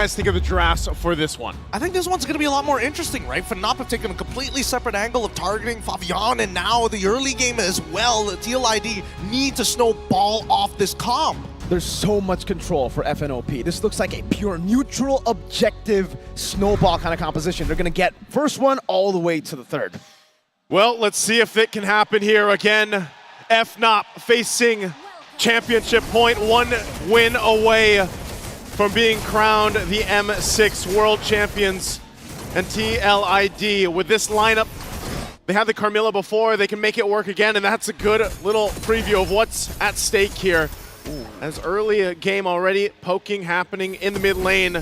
Guys think of the drafts for this one? I think this one's going to be a lot more interesting, right? Fnatic have taken a completely separate angle of targeting Fabian, and now the early game as well. TLID need to snowball off this comp. There's so much control for FNOP. This looks like a pure neutral objective snowball kind of composition. They're going to get first one all the way to the third. Well, let's see if it can happen here again. Fnatic facing championship point, 1 win away from being crowned the M6 World Champions. And TLID, with this lineup, they had the Carmilla before, they can make it work again, and that's a good little preview of what's at stake here. As early a game already, poking happening in the mid lane.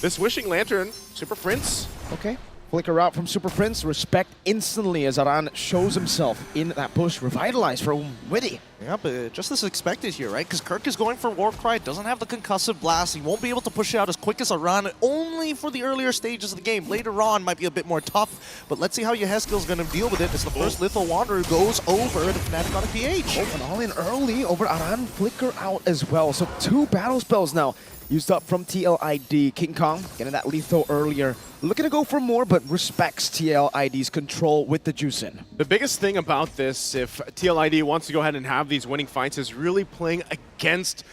This Wishing Lantern, Super Prince. Okay. Flicker out from Super Prince. Respect instantly as Aran shows himself in that push. Revitalized from Witty. Yeah, but just as expected here, right? Because Kirk is going for Warcry, doesn't have the concussive blast. He won't be able to push it out as quick as Aran, only for the earlier stages of the game. Later on might be a bit more tough, but let's see how Yehezkiel's going to deal with it as the first Lethal Wanderer goes over the Fnatic Onic PH. Oh, and all in early over Aran. Flicker out as well. So 2 battle spells now used up from TLID. King Kong getting that lethal earlier. Looking to go for more, but respects TLID's control with the juice in. The biggest thing about this, if TLID wants to go ahead and have these winning fights, is really playing against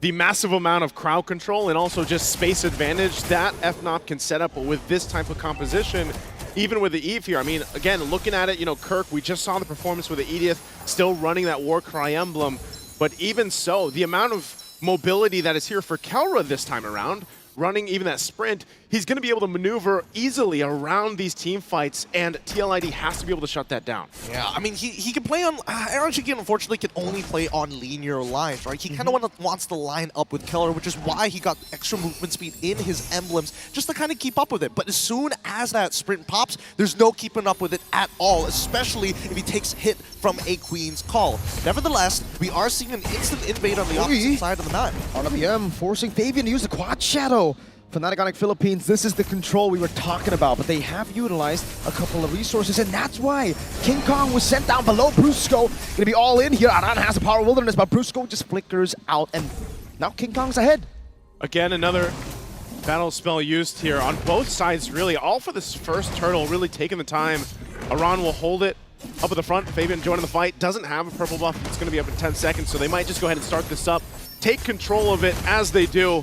the massive amount of crowd control and also just space advantage that Fnatic can set up with this type of composition, even with the Eve here. I mean, again, looking at it, you know, Kirk, we just saw the performance with the Edith, still running that Warcry emblem, but even so, the amount of mobility that is here for Kelra this time around, running even that sprint, he's going to be able to maneuver easily around these team fights, and TLID has to be able to shut that down. Yeah, I mean, he can play on... Aaron Shikin, unfortunately, can only play on linear lines, right? He kind of wants to line up with Keller, which is why he got extra movement speed in his emblems, just to kind of keep up with it. But as soon as that sprint pops, there's no keeping up with it at all, especially if he takes hit from a Queen's Call. Nevertheless, we are seeing an instant invade on the opposite side of the map. RWM forcing Fabian to use the Quad Shadow. Fnatic Onic Philippines, this is the control we were talking about, but they have utilized a couple of resources, and that's why King Kong was sent down below. Brusco gonna be all in here. Aran has a Power Wilderness, but Brusco just flickers out, and now King Kong's ahead. Again, another battle spell used here on both sides, really, all for this first turtle, really taking the time. Aran will hold it up at the front. Fabian joining the fight, doesn't have a purple buff. It's gonna be up in 10 seconds, so they might just go ahead and start this up, take control of it as they do.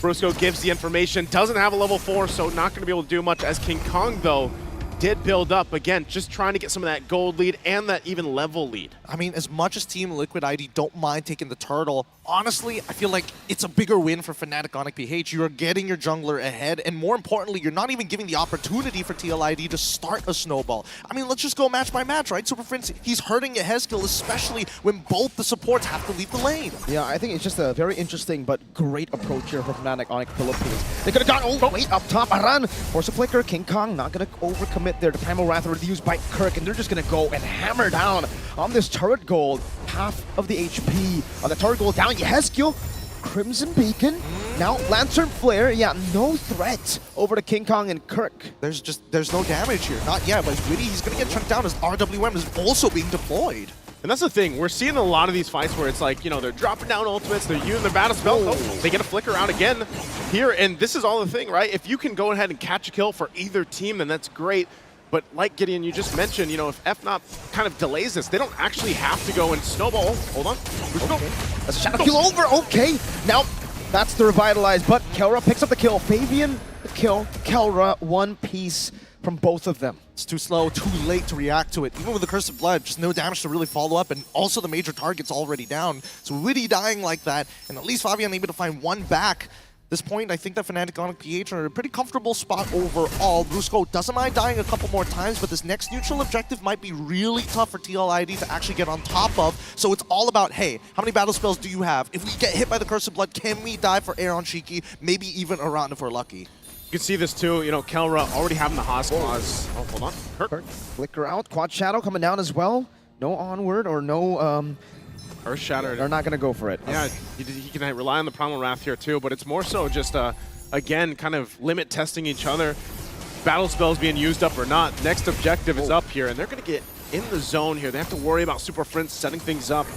Brusco gives the information, doesn't have a level 4, so not going to be able to do much, as King Kong, though, did build up. Again, just trying to get some of that gold lead and that even level lead. I mean, as much as Team Liquid ID don't mind taking the turtle, honestly, I feel like it's a bigger win for Fnatic Onic PH. You're getting your jungler ahead, and more importantly, you're not even giving the opportunity for TLID to start a snowball. I mean, let's just go match by match, right? Super Prince, he's hurting Yehezkiel, especially when both the supports have to leave the lane. Yeah, I think it's just a very interesting but great approach here for Fnatic Onic Philippines. They could have gone, wait, up top, Aran, force a flicker, King Kong not going to overcommit there. The Primal Wrath already used by Kirk, and they're just going to go and hammer down on this turret gold. Half of the HP on the turret gold down. Yehezkiel, Crimson Beacon, now Lantern Flare. Yeah, no threat over to King Kong and Kirk. There's no damage here. Not yet, but Witty, he's going to get chunked down as RWM is also being deployed. And that's the thing, we're seeing a lot of these fights where it's like, you know, they're dropping down ultimates, they're using their battle spell, they get a flicker out again here, and this is all the thing, right? If you can go ahead and catch a kill for either team, then that's great. But like Gideon, you just mentioned, you know, if Fnatic kind of delays this, they don't actually have to go and snowball. Hold on. Okay. That's a shadow kill over. Okay. Now, that's the revitalize, but Kelra picks up the kill. Fabian, the kill. Kelra, one piece from both of them. It's too slow, too late to react to it. Even with the Curse of Blood, just no damage to really follow up, and also the major target's already down. So Witty dying like that, and at least Fabian able to find one back. This point, I think that Fnatic Onic PH are in a pretty comfortable spot overall. Brusco doesn't mind dying a couple more times, but this next neutral objective might be really tough for TLID to actually get on top of. So it's all about, hey, how many battle spells do you have? If we get hit by the Curse of Blood, can we die for Aaron Shiki? Maybe even Aran if we're lucky. You can see this too, you know, Kelra already having the Haas clause. Oh, hold on. Kirk. Flicker out, Quad Shadow coming down as well. No onward or no... Earth Shatter. They're not going to go for it. Yeah, he can rely on the Primal Wrath here too, but it's more so just, again, kind of limit testing each other. Battle spells being used up or not. Next objective is up here, and they're going to get in the zone here. They have to worry about Super Prince setting things up,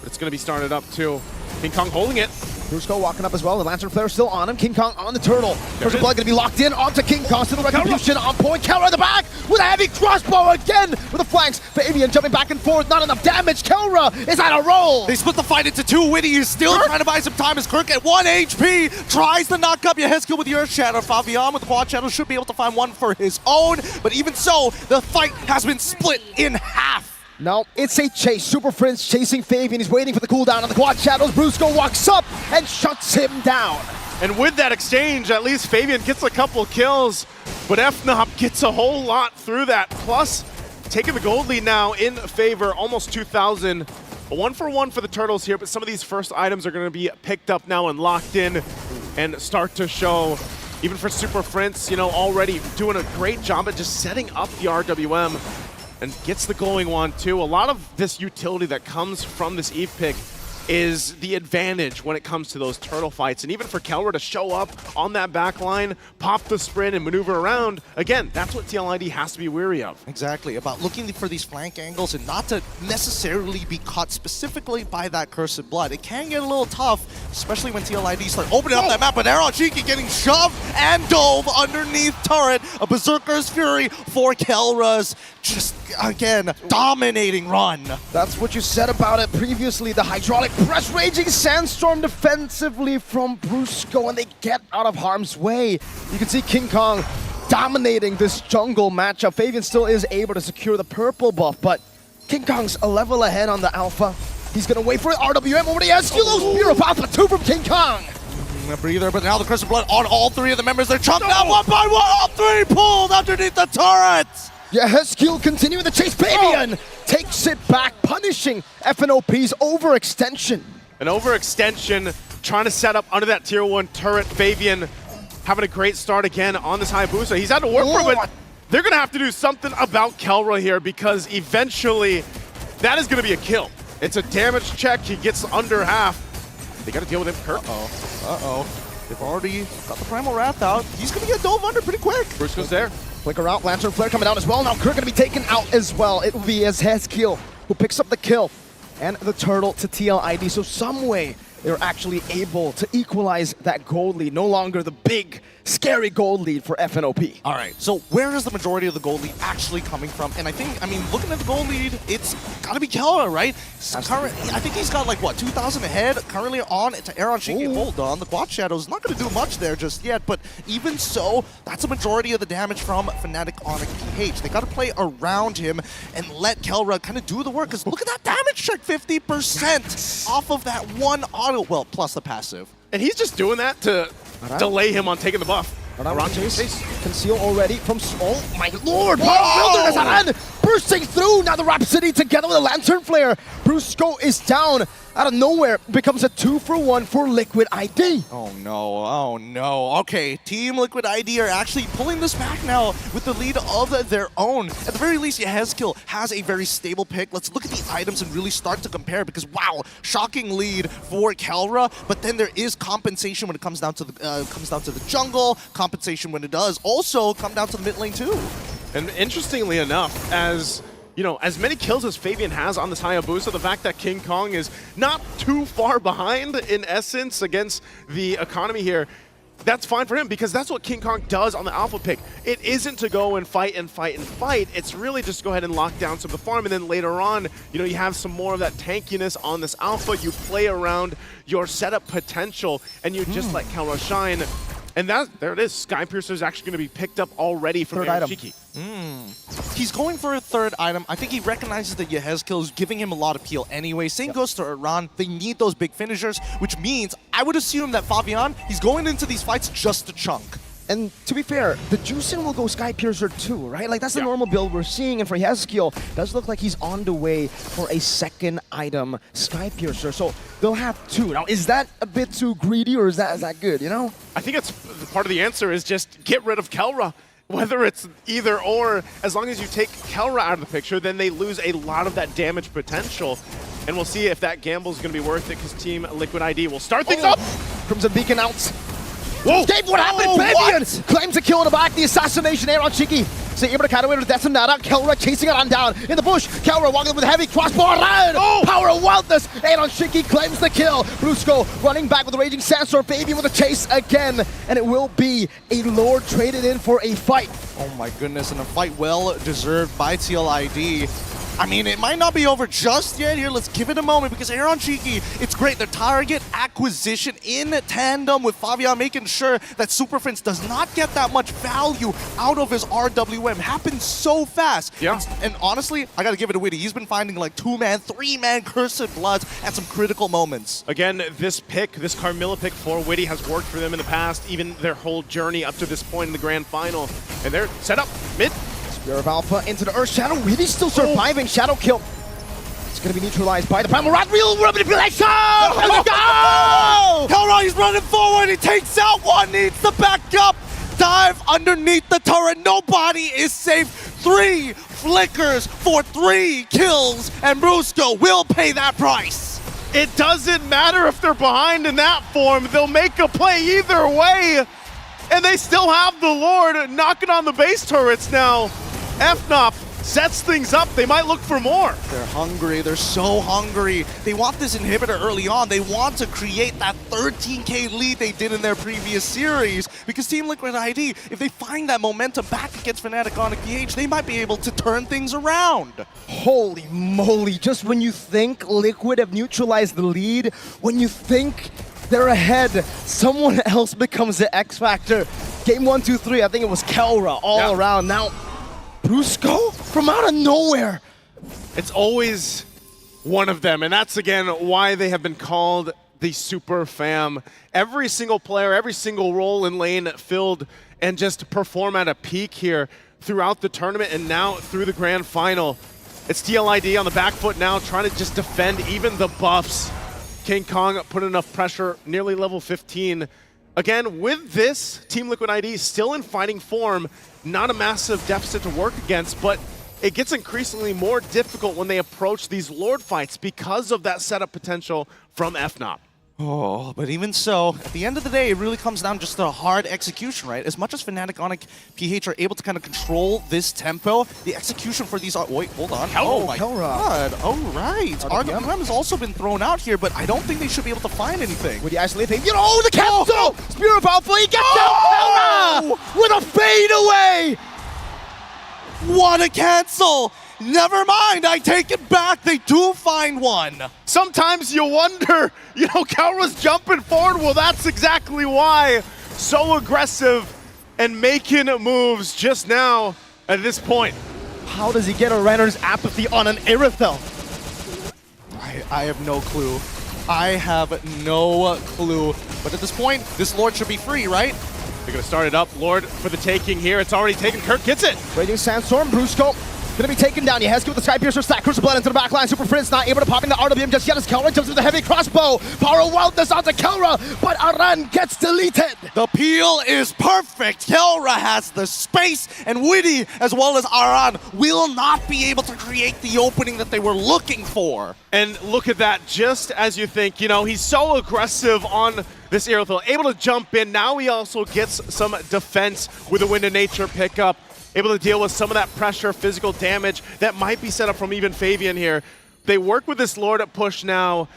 but it's going to be started up too. King Kong holding it. Brusco walking up as well. The Lantern Flare still on him. King Kong on the turtle. Curse of Blood going to be locked in onto King Kong. Still the retribution on point. Kelra in the back with a heavy crossbow again with the flanks. Fabian jumping back and forth. Not enough damage. Kelra is on a roll. They split the fight into two. Witty is still trying to buy some time as Kirk at 1 HP tries to knock up Yehezkiel with the Earth Shadow. Fabian with the Quad Shadow should be able to find one for his own. But even so, the fight has been split in half. No, it's a chase. Super Prince chasing Fabian. He's waiting for the cooldown on the Quad Shadows. Brusco walks up and shuts him down. And with that exchange, at least Fabian gets a couple kills, but Fnatic gets a whole lot through that. Plus, taking the gold lead now in favor, almost 2,000. A 1-for-1 for the Turtles here, but some of these first items are going to be picked up now and locked in and start to show. Even for Super Prince, you know, already doing a great job at just setting up the RWM. And gets the glowing wand too. A lot of this utility that comes from this Eve pick is the advantage when it comes to those turtle fights. And even for Kelra to show up on that back line, pop the sprint and maneuver around, again, that's what TLID has to be wary of. Exactly, about looking for these flank angles and not to necessarily be caught specifically by that Cursed Blood. It can get a little tough, especially when TLID start opening up that map, but Aaron Cheeky getting shoved and dove underneath turret. A Berserker's Fury for Kelra's just, again, dominating run. That's what you said about it previously. The hydraulic press raging sandstorm defensively from Brusco, and they get out of harm's way. You can see King Kong dominating this jungle matchup. Fabian still is able to secure the purple buff, but King Kong's a level ahead on the alpha. He's gonna wait for it. RWM over the Esculos. Spear of Alpha 2 from King Kong. A breather, but now the Curse of Blood on all three of the members. They're chopped out one by one. All three pulled underneath the turrets. Yehezkiel continuing the chase. Fabian takes it back, punishing FNOP's overextension. An overextension, trying to set up under that tier 1 turret. Fabian having a great start again on this Hayabusa. He's had to work for it, but they're going to have to do something about Kelra here because eventually that is going to be a kill. It's a damage check. He gets under half. They got to deal with him, Kirk. They've already got the Primal Wrath out. He's going to get dove under pretty quick. Brusco's there. Flicker out, Lantern Flare coming down as well. Now Kirk going to be taken out as well. It will be Yehezkiel who picks up the kill and the turtle to TLID. So some way they're actually able to equalize that gold lead. No longer the big, scary gold lead for FNOP. All right, so where is the majority of the gold lead actually coming from? And I think, looking at the gold lead, it's got to be Kelra, right? I think he's got like, what, 2,000 ahead currently on to Aaron Shiki. Hold on, the Quad Shadow's not going to do much there just yet, but even so, that's a majority of the damage from Fnatic Onic PH. They got to play around him and let Kelra kind of do the work, because look at that damage check, 50% off of that one auto, well, plus the passive. And he's just doing that to delay him on taking the buff. Around chase. Conceal already from... Oh my lord! Wilderness Aran bursting through! Now the Rhapsody together with a Lantern Flare. Brusco is down. Out of nowhere, becomes a 2-for-1 for Liquid ID. Oh no. Okay, Team Liquid ID are actually pulling this back now with the lead of their own. At the very least, Yehezkiel has a very stable pick. Let's look at the items and really start to compare, because wow, shocking lead for Kelra, but then there is compensation when it comes down to the jungle, compensation when it does also come down to the mid lane too. And interestingly enough, as many kills as Fabian has on this Hayabusa, the fact that King Kong is not too far behind in essence against the economy here, that's fine for him, because that's what King Kong does on the alpha pick. It isn't to go and fight and fight and fight. It's really just go ahead and lock down some of the farm, and then later on, you have some more of that tankiness on this alpha. You play around your setup potential, and you just let Kelra shine. And there it is. Skypiercer is actually going to be picked up already from Aaron Cheeky. He's going for a third item. I think he recognizes that Yehezkiel is giving him a lot of peel anyway. Same goes to Iran. They need those big finishers, which means I would assume that Fabian, he's going into these fights just to chunk. And to be fair, the Juicin will go Skypiercer too, right? Like, that's the normal build we're seeing. And for Yehezkiel, does look like he's on the way for a second item, Skypiercer. So they'll have two. Now, is that a bit too greedy, or is that good, I think it's part of the answer is just get rid of Kelra. Whether it's either or, as long as you take Kelra out of the picture, then they lose a lot of that damage potential. And we'll see if that gamble is going to be worth it, because Team Liquid ID will start things up. Crimson Beacon out. Whoa! Escape, what happened? Fabian claims a kill in the back. The assassination, Aaron Cheeky Foxy able to counter with Detonata. Kelra chasing it on down in the bush. Kelra walking with a heavy crossbow. Aran! Oh! Power of wildness. And on Shiki claims the kill. Brusco running back with the Raging Sandstorm. Baby with a chase again. And it will be a Lord traded in for a fight. Oh my goodness, and a fight well deserved by TLID. I mean, it might not be over just yet here. Let's give it a moment because Aaron Cheeky, it's great. The target acquisition in tandem with Fabian making sure that Super Prince does not get that much value out of his RWM. Happens so fast. Yeah. And honestly, I got to give it to Witty. He's been finding like 2-man, 3-man Cursed Bloods at some critical moments. Again, this pick, this Carmilla pick for Witty has worked for them in the past, even their whole journey up to this point in the grand final. And they're set up mid. Spear of Alpha into the Earth Shadow. Witty's still surviving. Shadow kill. It's going to be neutralized by the Primal Rod. Real manipulation! Let's go! Kelra, he's running forward. He takes out one. Needs to back up. Dive underneath the turret. Nobody is safe. 3 flickers for 3 kills. And Brusco will pay that price. It doesn't matter if they're behind in that form. They'll make a play either way. And they still have the Lord knocking on the base turrets now. Fnatic sets things up. They might look for more. They're hungry. They're so hungry. They want this inhibitor early on. They want to create that 13K lead they did in their previous series. Because Team Liquid ID, if they find that momentum back against Fnatic Onic PH, they might be able to turn things around. Holy moly. Just when you think Liquid have neutralized the lead, when you think they're ahead, someone else becomes the X factor. Game 1, 2, 3, I think it was Kelra all around. Now, Brusco from out of nowhere. It's always one of them, and that's again why they have been called the Super Fam. Every single player, every single role in lane filled and just perform at a peak here throughout the tournament and now through the grand final. It's TLID on the back foot now, trying to just defend even the buffs. King Kong put enough pressure, nearly level 15. Again, with this, Team Liquid ID still in fighting form, not a massive deficit to work against, but it gets increasingly more difficult when they approach these Lord fights because of that setup potential from Fnatic. Oh, but even so, at the end of the day, it really comes down just to hard execution, right? As much as Fnatic Onic PH are able to kind of control this tempo, the execution for these... wait, hold on. Oh my god. Oh, right. RWM has also been thrown out here, but I don't think they should be able to find anything. With the isolating, you know, the cancel! Spear of Alpha, he gets down with a fade away! What a cancel! Never mind, I take it back. They do find one. Sometimes you wonder, Kelra's jumping forward. Well, that's exactly why. So aggressive and making moves just now at this point. How does he get a Renner's apathy on an Irithel? I have no clue. I have no clue. But at this point, this Lord should be free, right? They're going to start it up. Lord for the taking here. It's already taken. Kirk gets it. Raging Sandstorm, Brusco. Gonna be taken down. Yehezki with the Sky Piercer stack. Crucial Blood into the back line. Super Prince not able to pop in the RWM just yet as Kelra jumps with the heavy crossbow. Power of Wildness onto Kelra, but Aran gets deleted. The peel is perfect. Kelra has the space, and Witty, as well as Aran, will not be able to create the opening that they were looking for. And look at that, just as you think, he's so aggressive on this Irithel, able to jump in. Now he also gets some defense with a Wind of Nature pickup. Able to deal with some of that pressure, physical damage that might be set up from even Fabian here. They work with this Lord at push now,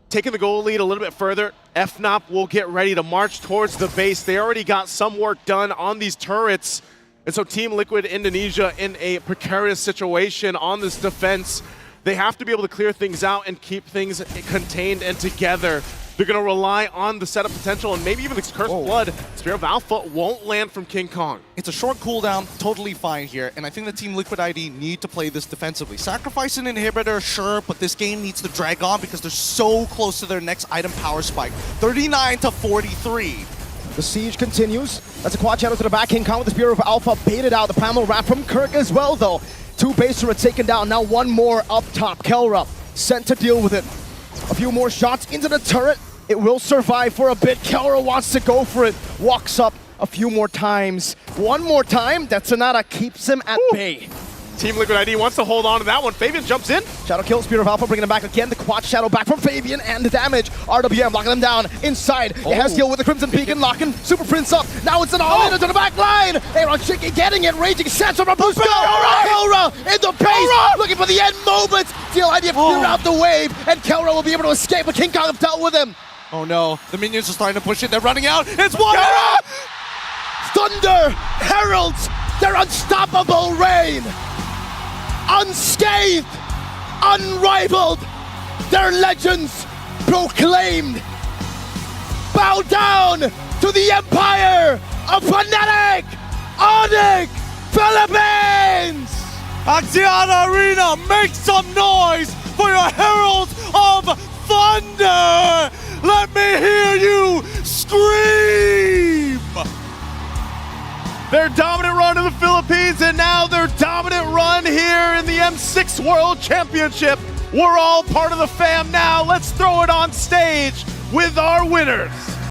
taking the goal lead a little bit further. Fnatic will get ready to march towards the base. They already got some work done on these turrets. And so Team Liquid Indonesia in a precarious situation on this defense. They have to be able to clear things out and keep things contained and together. They're going to rely on the setup potential and maybe even the Cursed Blood. Spear of Alpha won't land from King Kong. It's a short cooldown, totally fine here, and I think the Team Liquid ID need to play this defensively. Sacrifice an inhibitor, sure, but this game needs to drag on because they're so close to their next item power spike. 39 to 43. The siege continues. That's a quad shadow to the back. King Kong with the Spear of Alpha baited out. The primal wrap from Kirk as well, though. 2 base turrets taken down. Now 1 more up top. Kelra sent to deal with it. A few more shots into the turret. It will survive for a bit. Kelra wants to go for it. Walks up a few more times. 1 more time. Detonata keeps him at bay. Team Liquid ID wants to hold on to that one. Fabian jumps in. Shadow kill, Spear of Alpha, bringing him back again. The quad Shadow back from Fabian, and the damage. RWM locking them down inside. It has heal with the Crimson Beacon, locking Super Prince up. Now it's an all-in into the back line. Aaron Chicky getting it, raging sense from a boost. Kelra in the pace, looking for the end moment. TLID have cleared out the wave, and Kelra will be able to escape, but King Kong have dealt with him. Oh no, the minions are starting to push it. They're running out. It's one. Thunder heralds their unstoppable reign. Unscathed, unrivaled, their legends proclaimed. Bow down to the empire of Fnatic Onic Philippines! Axiana Arena, make some noise for your heralds of thunder! Let me hear you scream! Their dominant run in the Philippines, and now their dominant run here in the M6 World Championship. We're all part of the fam now. Let's throw it on stage with our winners.